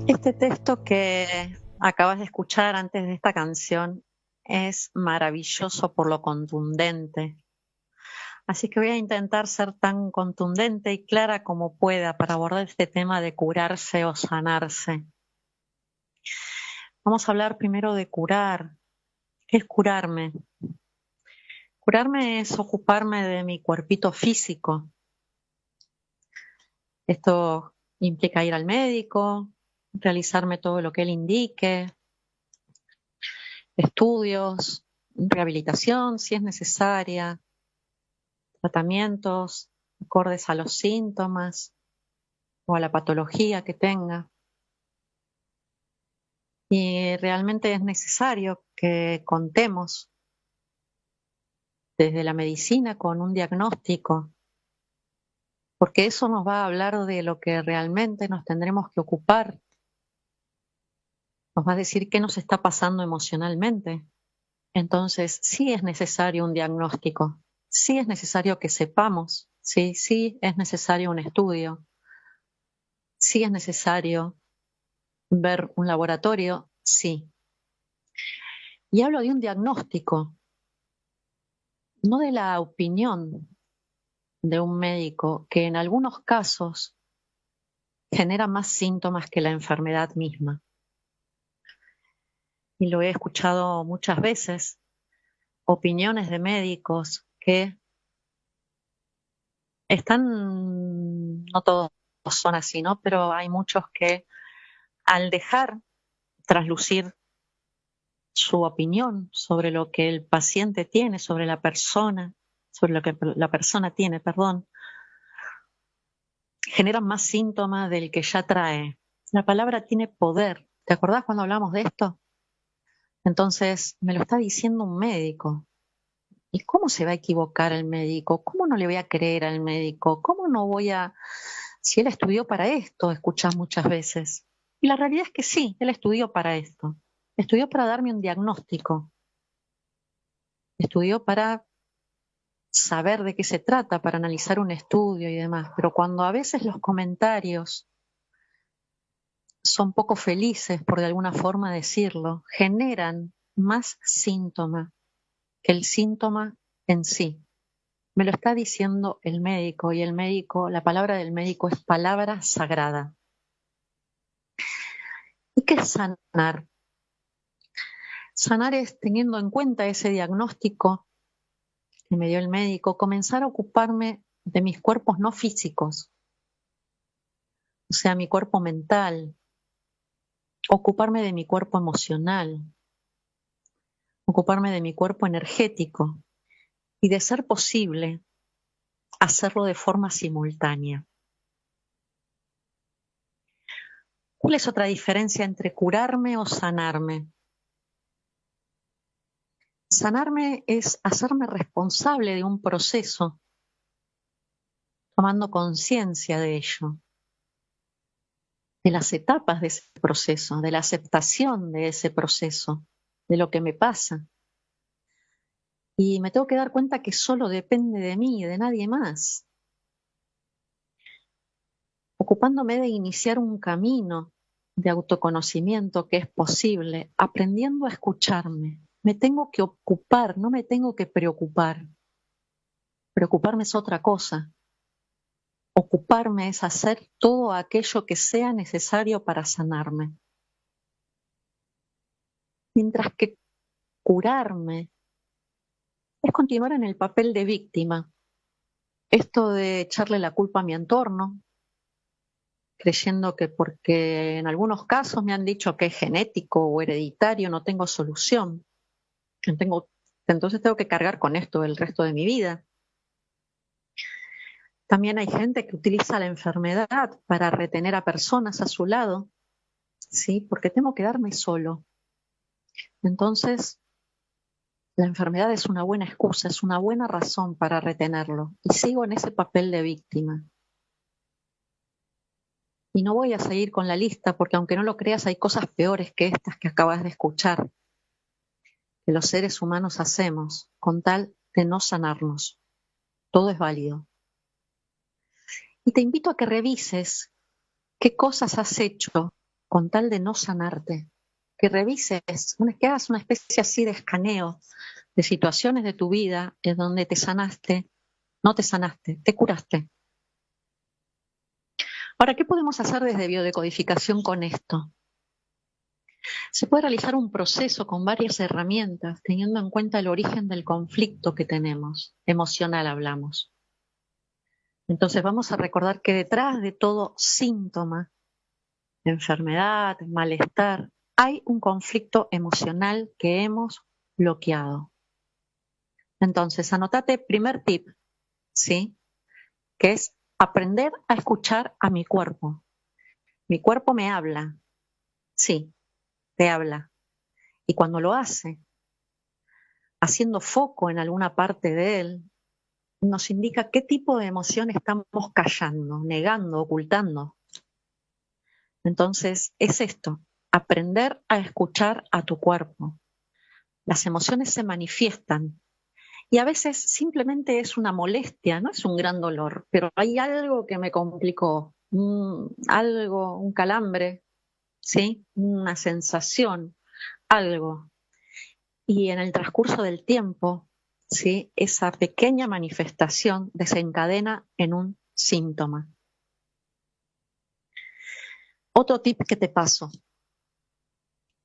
Este texto que acabas de escuchar antes de esta canción es maravilloso por lo contundente. Así que voy a intentar ser tan contundente y clara como pueda para abordar este tema de curarse o sanarse. Vamos a hablar primero de curar. ¿Qué es curarme? Curarme es ocuparme de mi cuerpito físico. Esto implica ir al médico, realizarme todo lo que él indique, estudios, rehabilitación si es necesaria, tratamientos acordes a los síntomas o a la patología que tenga. Y realmente es necesario que contemos desde la medicina con un diagnóstico, porque eso nos va a hablar de lo que realmente nos tendremos que ocupar. Nos va a decir qué nos está pasando emocionalmente. Entonces, sí es necesario un diagnóstico, sí es necesario que sepamos, sí es necesario un estudio, sí es necesario ver un laboratorio, sí. Y hablo de un diagnóstico, no de la opinión de un médico que en algunos casos genera más síntomas que la enfermedad misma. Y lo he escuchado muchas veces, opiniones de médicos que están, no todos son así, ¿no? Pero hay muchos que al dejar traslucir su opinión sobre lo que el paciente tiene, sobre la persona, sobre lo que la persona tiene, perdón, generan más síntomas del que ya trae. La palabra tiene poder. ¿Te acordás cuando hablamos de esto? Entonces, me lo está diciendo un médico. ¿Y cómo se va a equivocar el médico? ¿Cómo no le voy a creer al médico? ¿Cómo no voy a... Si él estudió para esto, escuchás muchas veces. Y la realidad es que sí, él estudió para esto. Estudió para darme un diagnóstico. Estudió para saber de qué se trata, para analizar un estudio y demás. Pero cuando a veces los comentarios son poco felices, por de alguna forma decirlo, generan más síntoma que el síntoma en sí. Me lo está diciendo el médico y el médico, la palabra del médico es palabra sagrada. ¿Y qué es sanar? Sanar es, teniendo en cuenta ese diagnóstico que me dio el médico, comenzar a ocuparme de mis cuerpos no físicos, o sea, mi cuerpo mental, ocuparme de mi cuerpo emocional, ocuparme de mi cuerpo energético y, de ser posible, hacerlo de forma simultánea. ¿Cuál es otra diferencia entre curarme o sanarme? Sanarme es hacerme responsable de un proceso, tomando conciencia de ello, de las etapas de ese proceso, de la aceptación de ese proceso, de lo que me pasa. Y me tengo que dar cuenta que solo depende de mí y de nadie más. Ocupándome de iniciar un camino de autoconocimiento que es posible, aprendiendo a escucharme. Me tengo que ocupar, no me tengo que preocupar. Preocuparme es otra cosa. Ocuparme es hacer todo aquello que sea necesario para sanarme. Mientras que curarme es continuar en el papel de víctima. Esto de echarle la culpa a mi entorno, creyendo que porque en algunos casos me han dicho que es genético o hereditario, no tengo solución. Entonces tengo que cargar con esto el resto de mi vida. También hay gente que utiliza la enfermedad para retener a personas a su lado, ¿sí? Porque tengo que quedarme solo. Entonces, la enfermedad es una buena excusa, es una buena razón para retenerlo. Y sigo en ese papel de víctima. Y no voy a seguir con la lista porque, aunque no lo creas, hay cosas peores que estas que acabas de escuchar, que los seres humanos hacemos con tal de no sanarnos. Todo es válido. Y te invito a que revises qué cosas has hecho con tal de no sanarte, que revises, que hagas una especie así de escaneo de situaciones de tu vida en donde te sanaste, no te sanaste, te curaste. Ahora, ¿qué podemos hacer desde biodecodificación con esto? Se puede realizar un proceso con varias herramientas, teniendo en cuenta el origen del conflicto que tenemos, emocional hablamos. Entonces vamos a recordar que detrás de todo síntoma, enfermedad, malestar, hay un conflicto emocional que hemos bloqueado. Entonces, anotate primer tip, ¿sí? Que es aprender a escuchar a mi cuerpo. Mi cuerpo me habla, sí, te habla. Y cuando lo hace, haciendo foco en alguna parte de él, nos indica qué tipo de emoción estamos callando, negando, ocultando. Entonces, es esto, aprender a escuchar a tu cuerpo. Las emociones se manifiestan y a veces simplemente es una molestia, no es un gran dolor, pero hay algo que me complicó, algo, un calambre, ¿sí? Una sensación, algo. Y en el transcurso del tiempo, ¿sí? Esa pequeña manifestación desencadena en un síntoma. Otro tip que te paso.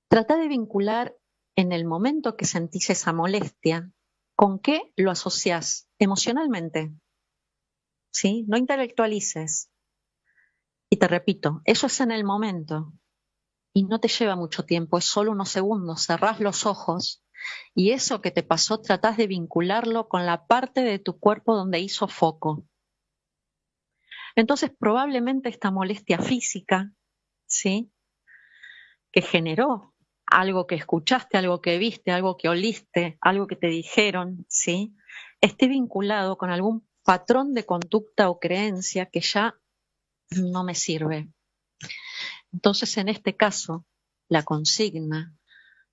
Trata de vincular en el momento que sentís esa molestia, ¿con qué lo asociás emocionalmente? ¿Sí? No intelectualices. Y te repito, eso es en el momento y no te lleva mucho tiempo, es solo unos segundos, cerrás los ojos y eso que te pasó tratás de vincularlo con la parte de tu cuerpo donde hizo foco. Entonces probablemente esta molestia física, ¿sí? Que generó algo que escuchaste, algo que viste, algo que oliste, algo que te dijeron, ¿sí? Esté vinculado con algún patrón de conducta o creencia que ya no me sirve. Entonces, en este caso, la consigna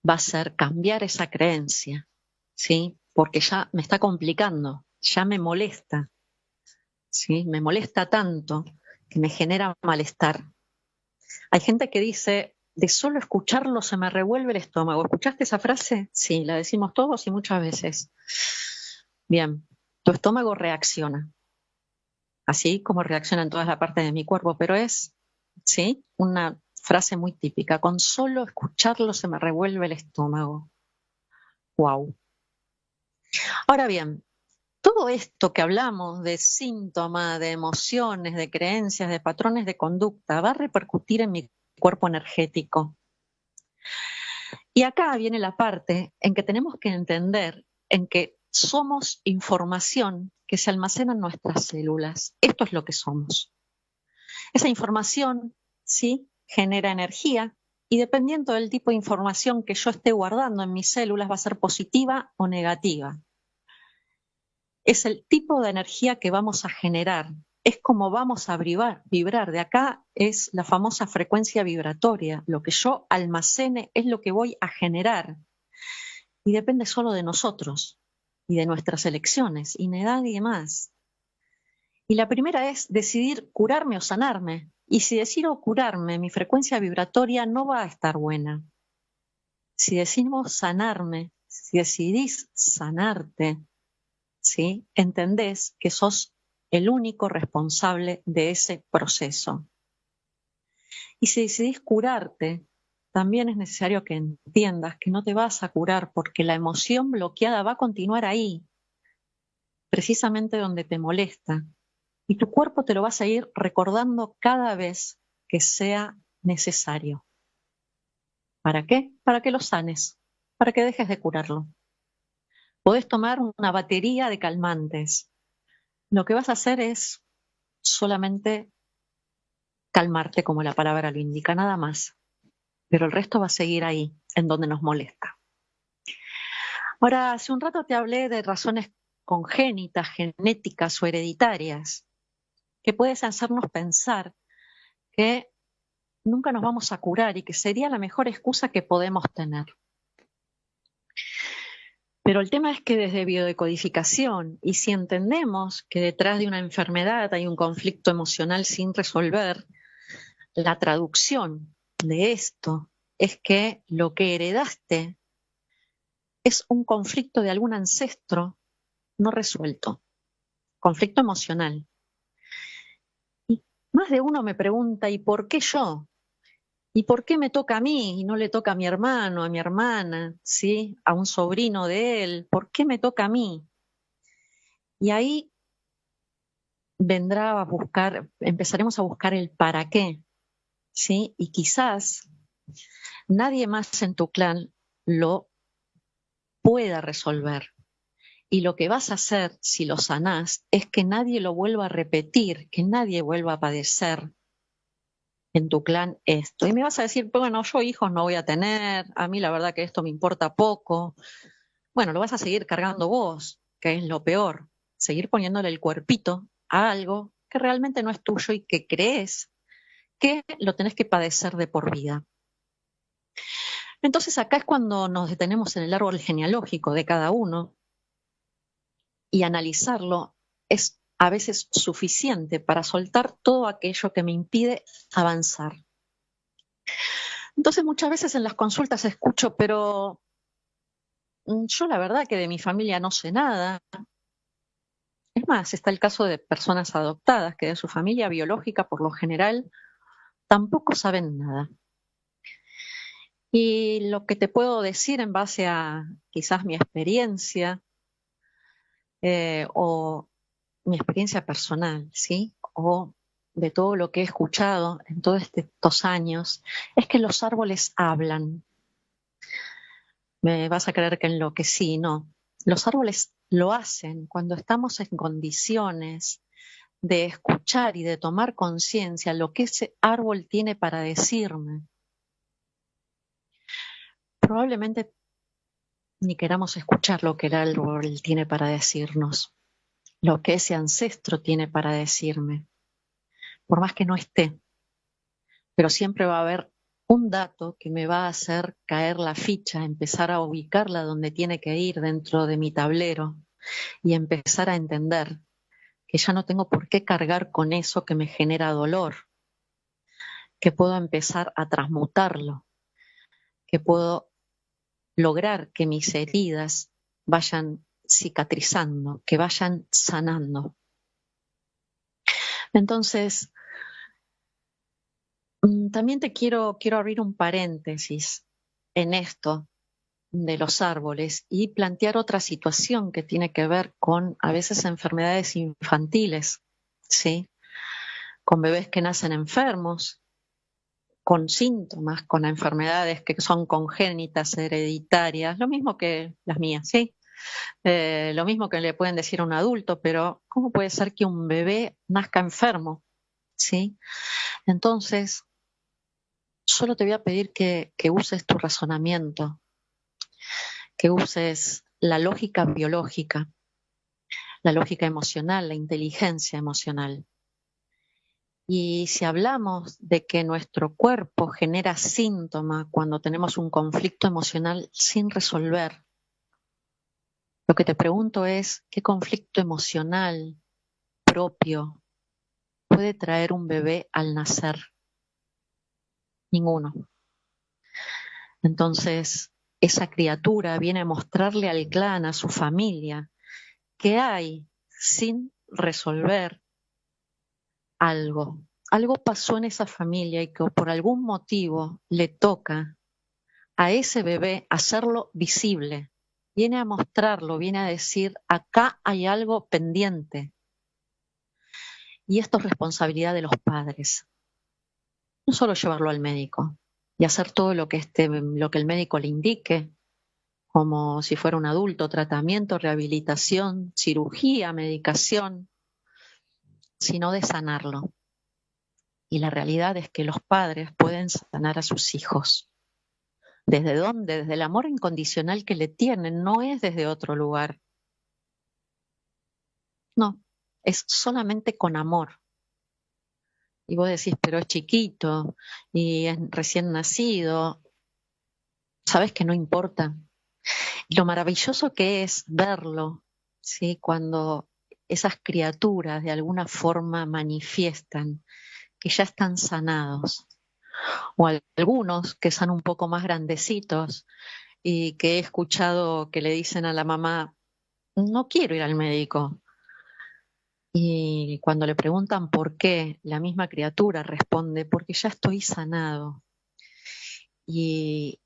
va a ser cambiar esa creencia, ¿sí? Porque ya me está complicando, ya me molesta, ¿sí? Me molesta tanto que me genera malestar. Hay gente que dice, de solo escucharlo se me revuelve el estómago. ¿Escuchaste esa frase? Sí, la decimos todos y muchas veces. Bien, tu estómago reacciona, así como reacciona en todas las partes de mi cuerpo, pero es, ¿sí? Una frase muy típica. Con solo escucharlo se me revuelve el estómago. Wow. Ahora bien, todo esto que hablamos de síntomas, de emociones, de creencias, de patrones de conducta, va a repercutir en mi cuerpo energético. Y acá viene la parte en que tenemos que entender en que somos información que se almacena en nuestras células. Esto es lo que somos. Esa información, sí, genera energía y dependiendo del tipo de información que yo esté guardando en mis células va a ser positiva o negativa. Es el tipo de energía que vamos a generar, es como vamos a vibrar. De acá es la famosa frecuencia vibratoria. Lo que yo almacene es lo que voy a generar. Y depende solo de nosotros y de nuestras elecciones y de nadie más. Y la primera es decidir curarme o sanarme. Y si decido curarme, mi frecuencia vibratoria no va a estar buena. Si decidimos sanarme, si decidís sanarte, ¿sí? Entendés que sos el único responsable de ese proceso. Y si decidís curarte, también es necesario que entiendas que no te vas a curar porque la emoción bloqueada va a continuar ahí, precisamente donde te molesta, y tu cuerpo te lo va a seguir recordando cada vez que sea necesario. ¿Para qué? Para que lo sanes, para que dejes de curarlo. Podés tomar una batería de calmantes. Lo que vas a hacer es solamente calmarte, como la palabra lo indica, nada más. Pero el resto va a seguir ahí, en donde nos molesta. Ahora, hace un rato te hablé de razones congénitas, genéticas o hereditarias, que puedes hacernos pensar que nunca nos vamos a curar y que sería la mejor excusa que podemos tener. Pero el tema es que desde biodecodificación, y si entendemos que detrás de una enfermedad hay un conflicto emocional sin resolver, la traducción de esto es que lo que heredaste es un conflicto de algún ancestro no resuelto, conflicto emocional. Y más de uno me pregunta, ¿y por qué yo? ¿Y por qué me toca a mí y no le toca a mi hermano, a mi hermana, ¿sí? A un sobrino de él? ¿Por qué me toca a mí? Y ahí empezaremos a buscar el para qué, ¿sí? Y quizás nadie más en tu clan lo pueda resolver. Y lo que vas a hacer si lo sanás es que nadie lo vuelva a repetir, que nadie vuelva a padecer en tu clan esto. Y me vas a decir, bueno, yo hijos no voy a tener, a mí la verdad que esto me importa poco. Bueno, lo vas a seguir cargando vos, que es lo peor. Seguir poniéndole el cuerpito a algo que realmente no es tuyo y que crees que lo tenés que padecer de por vida. Entonces acá es cuando nos detenemos en el árbol genealógico de cada uno y analizarlo es a veces suficiente para soltar todo aquello que me impide avanzar. Entonces muchas veces en las consultas escucho, pero yo la verdad que de mi familia no sé nada. Es más, está el caso de personas adoptadas que de su familia biológica por lo general tampoco saben nada. Y lo que te puedo decir en base a quizás mi experiencia o mi experiencia personal, ¿sí? O de todo lo que he escuchado en todos estos años, es que los árboles hablan. Me vas a creer que en lo que sí, no. Los árboles lo hacen cuando estamos en condiciones de escuchar y de tomar conciencia lo que ese árbol tiene para decirme. Probablemente ni queramos escuchar lo que el árbol tiene para decirnos, lo que ese ancestro tiene para decirme, por más que no esté, pero siempre va a haber un dato que me va a hacer caer la ficha, empezar a ubicarla donde tiene que ir dentro de mi tablero y empezar a entender que ya no tengo por qué cargar con eso que me genera dolor, que puedo empezar a transmutarlo, que puedo lograr que mis heridas vayan cicatrizando, que vayan sanando. Entonces, también te quiero abrir un paréntesis en esto de los árboles y plantear otra situación que tiene que ver con a veces enfermedades infantiles, ¿sí? Con bebés que nacen enfermos, con síntomas, con enfermedades que son congénitas, hereditarias, lo mismo que las mías, ¿sí? Lo mismo que le pueden decir a un adulto, pero ¿cómo puede ser que un bebé nazca enfermo? ¿Sí? Entonces, solo te voy a pedir que uses tu razonamiento, que uses la lógica biológica, la lógica emocional, la inteligencia emocional. Y si hablamos de que nuestro cuerpo genera síntomas cuando tenemos un conflicto emocional sin resolver, lo que te pregunto es, ¿qué conflicto emocional propio puede traer un bebé al nacer? Ninguno. Entonces, esa criatura viene a mostrarle al clan, a su familia, que hay sin resolver algo. Algo pasó en esa familia y que por algún motivo le toca a ese bebé hacerlo visible. Viene a mostrarlo, viene a decir, acá hay algo pendiente. Y esto es responsabilidad de los padres. No solo llevarlo al médico y hacer todo lo que el médico le indique, como si fuera un adulto, tratamiento, rehabilitación, cirugía, medicación, sino de sanarlo. Y la realidad es que los padres pueden sanar a sus hijos. ¿Desde dónde? Desde el amor incondicional que le tienen, no es desde otro lugar. No, es solamente con amor. Y vos decís, pero es chiquito y es recién nacido. Sabes que no importa. Lo maravilloso que es verlo, ¿sí? Cuando esas criaturas de alguna forma manifiestan que ya están sanados, o algunos que son un poco más grandecitos y que he escuchado que le dicen a la mamá, no quiero ir al médico. Y cuando le preguntan por qué, la misma criatura responde, porque ya estoy sanado. Y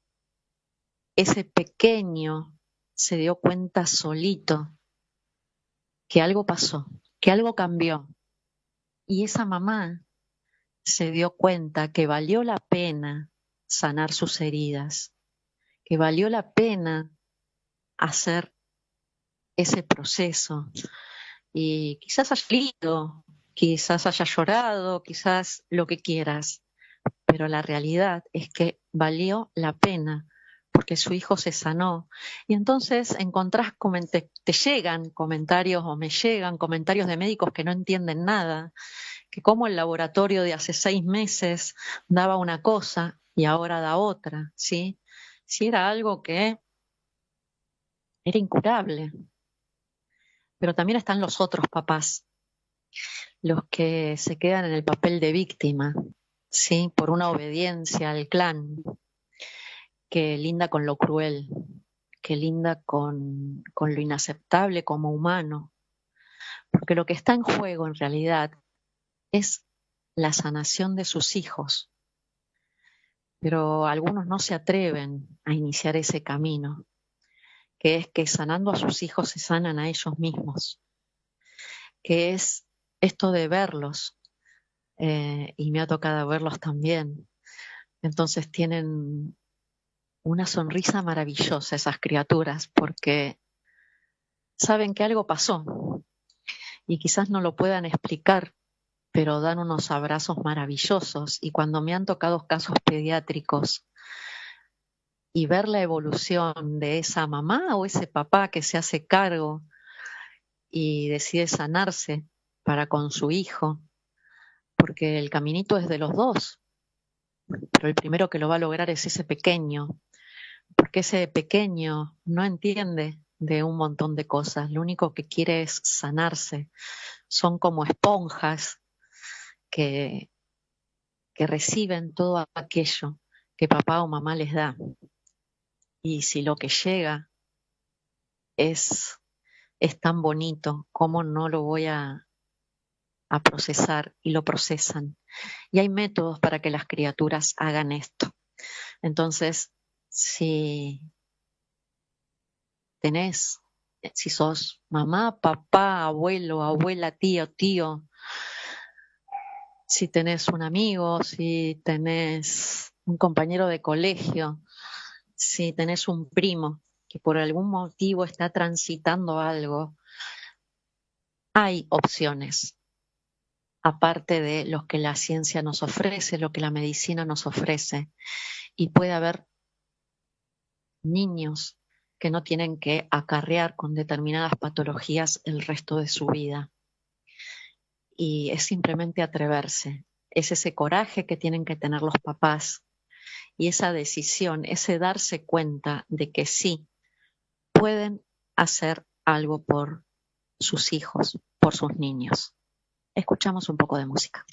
ese pequeño se dio cuenta solito que algo pasó, que algo cambió. Y esa mamá se dio cuenta que valió la pena sanar sus heridas, que valió la pena hacer ese proceso. Y quizás haya ido, quizás haya llorado, quizás lo que quieras, pero la realidad es que valió la pena porque su hijo se sanó. Y entonces encontrás, te llegan comentarios o me llegan comentarios de médicos que no entienden nada, que como el laboratorio de hace 6 meses daba una cosa y ahora da otra, ¿sí? Si era algo que era incurable. Pero también están los otros papás, los que se quedan en el papel de víctima, ¿sí? Por una obediencia al clan, que linda con lo cruel, que linda con lo inaceptable como humano. Porque lo que está en juego en realidad es la sanación de sus hijos. Pero algunos no se atreven a iniciar ese camino, que es que sanando a sus hijos se sanan a ellos mismos, que es esto de verlos, y me ha tocado verlos también. Entonces tienen una sonrisa maravillosa esas criaturas porque saben que algo pasó y quizás no lo puedan explicar, pero dan unos abrazos maravillosos. Y cuando me han tocado casos pediátricos y ver la evolución de esa mamá o ese papá que se hace cargo y decide sanarse para con su hijo, porque el caminito es de los dos, pero el primero que lo va a lograr es ese pequeño, porque ese pequeño no entiende de un montón de cosas, lo único que quiere es sanarse. Son como esponjas que, que reciben todo aquello que papá o mamá les da. Y si lo que llega es, es tan bonito, ¿cómo no lo voy a procesar? Y lo procesan. Y hay métodos para que las criaturas hagan esto. Entonces, si tenés, si sos mamá, papá, abuelo, abuela, tío, si tenés un amigo, si tenés un compañero de colegio, si tenés un primo que por algún motivo está transitando algo, hay opciones, aparte de lo que la ciencia nos ofrece, lo que la medicina nos ofrece. Y puede haber niños que no tienen que acarrear con determinadas patologías el resto de su vida. Y es simplemente atreverse. Es ese coraje que tienen que tener los papás y esa decisión, ese darse cuenta de que sí, pueden hacer algo por sus hijos, por sus niños. Escuchamos un poco de música.